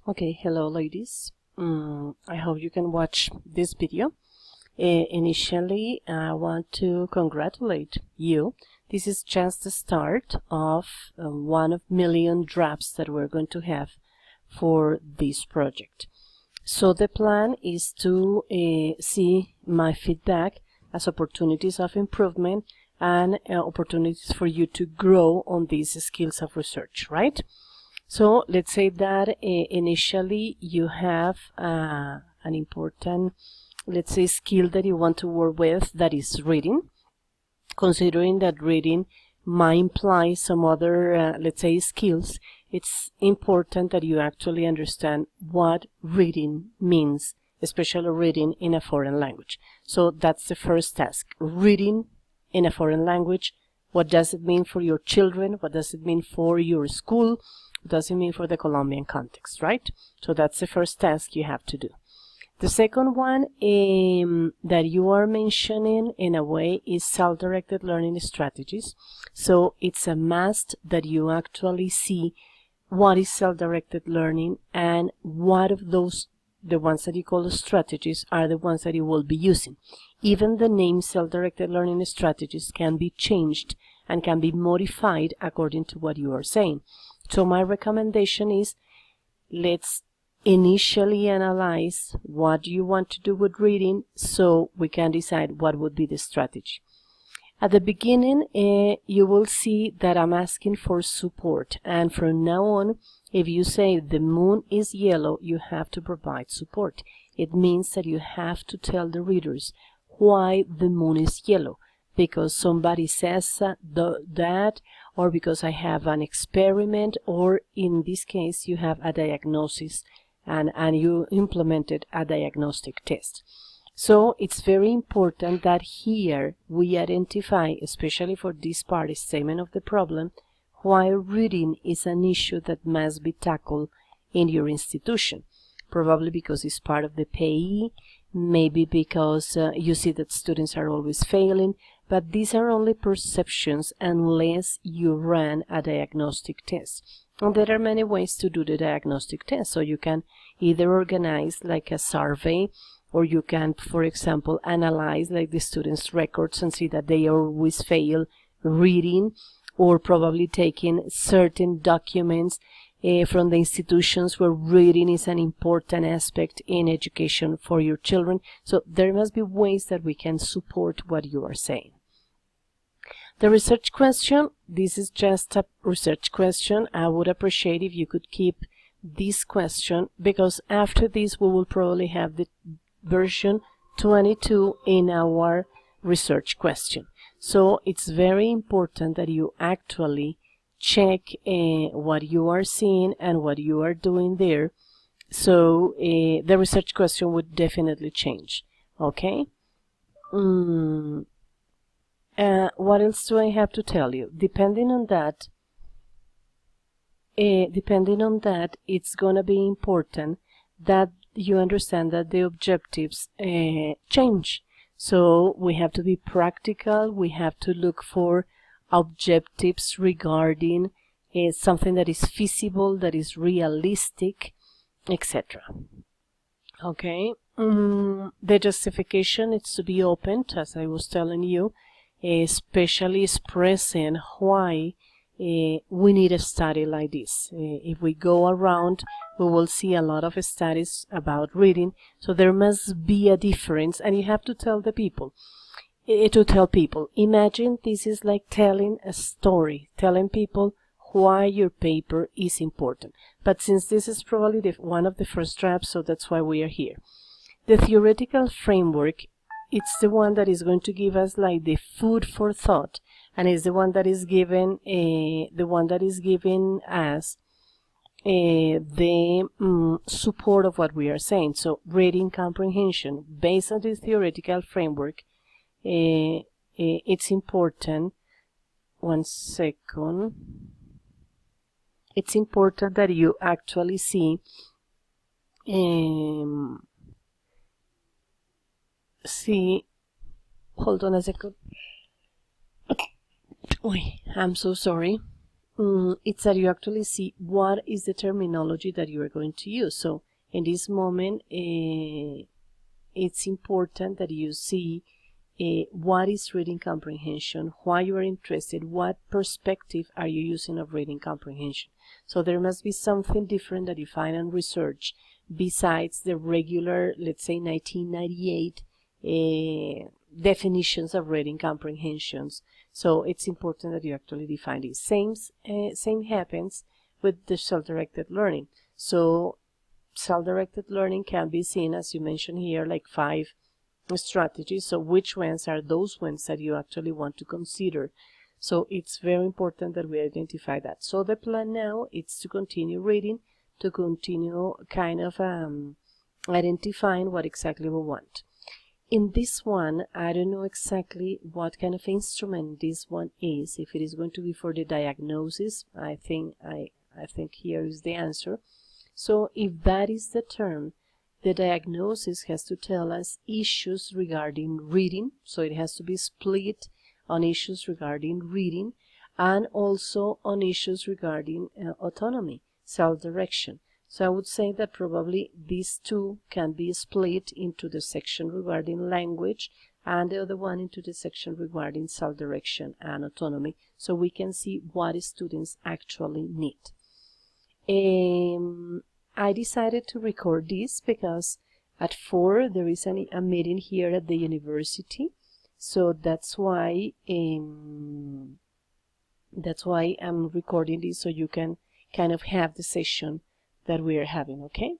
Okay, hello ladies. I hope you can watch this video. Initially, I want to congratulate you. This is just the start of one of million drafts that we're going to have for this project. So the plan is to see my feedback as opportunities of improvement and opportunities for you to grow on these skills of research, right? So let's say that initially you have an important, let's say, skill that you want to work with, that is reading. Considering that reading might imply some other, let's say, skills, it's important that you actually understand what reading means, especially reading in a foreign language. So that's the first task, reading in a foreign language. What does it mean for your children? What does it mean for your school? What does it mean for the Colombian context, right? So that's the first task you have to do. The second one that you are mentioning in a way is self-directed learning strategies. So it's a must that you actually see what is self-directed learning and what of those, the ones that you call strategies, are the ones that you will be using. Even the name self-directed learning strategies can be changed and can be modified according to what you are saying. So my recommendation is, let's initially analyze what you want to do with reading so we can decide what would be the strategy. At the beginning, you will see that I'm asking for support, and from now on, if you say the moon is yellow, you have to provide support. It means that you have to tell the readers why the moon is yellow, because somebody says that, or because I have an experiment, or in this case you have a diagnosis and you implemented a diagnostic test. So it's very important that here we identify, especially for this part, statement of the problem, why reading is an issue that must be tackled in your institution. Probably because it's part of the PAE, maybe because you see that students are always failing, but these are only perceptions unless you run a diagnostic test. And there are many ways to do the diagnostic test. So you can either organize like a survey, or you can, for example, analyze like the students' records and see that they always fail reading, or probably taking certain documents from the institutions where reading is an important aspect in education for your children. So there must be ways that we can support what you are saying. The research question, this is just a research question. I would appreciate if you could keep this question, because after this we will probably have the version 22 in our research question. So it's very important that you actually check what you are seeing and what you are doing there. So the research question would definitely change. Okay. What else do I have to tell you? Depending on that, it's gonna be important that you understand that the objectives change. So we have to be practical. We have to look for objectives regarding something that is feasible, that is realistic, etc. Okay. The justification is to be opened, as I was telling you, especially expressing why we need a study like this. If we go around, we will see a lot of studies about reading, so there must be a difference, and you have to tell the people. Imagine this is like telling a story, telling people why your paper is important. But since this is probably one of the first drafts, so that's why we are here. The theoretical framework, it's the one that is going to give us like the food for thought, and is the one that is given us the support of what we are saying. So reading comprehension based on this theoretical framework, it's important. One second. It's important that you actually see hold on a second. I'm so sorry. it's that you actually see what is the terminology that you are going to use. So in this moment, it's important that you see what is reading comprehension, why you are interested, what perspective are you using of reading comprehension. So there must be something different that you find in research besides the regular, let's say 1998 definitions of reading comprehensions. So it's important that you actually define this. Same happens with the self-directed learning. So self-directed learning can be seen, as you mentioned here, like 5 strategies. So which ones are those ones that you actually want to consider? So it's very important that we identify that. So the plan now is to continue reading, to continue kind of identifying what exactly we want. In this one, I don't know exactly what kind of instrument this one is. If it is going to be for the diagnosis, I think here is the answer. So if that is the term, the diagnosis has to tell us issues regarding reading. So it has to be split on issues regarding reading and also on issues regarding autonomy, self-direction. So I would say that probably these two can be split into the section regarding language and the other one into the section regarding self-direction and autonomy, so we can see what students actually need. I decided to record this because at 4 there is a meeting here at the university, so that's why I'm recording this, so you can kind of have the session that we are having, okay?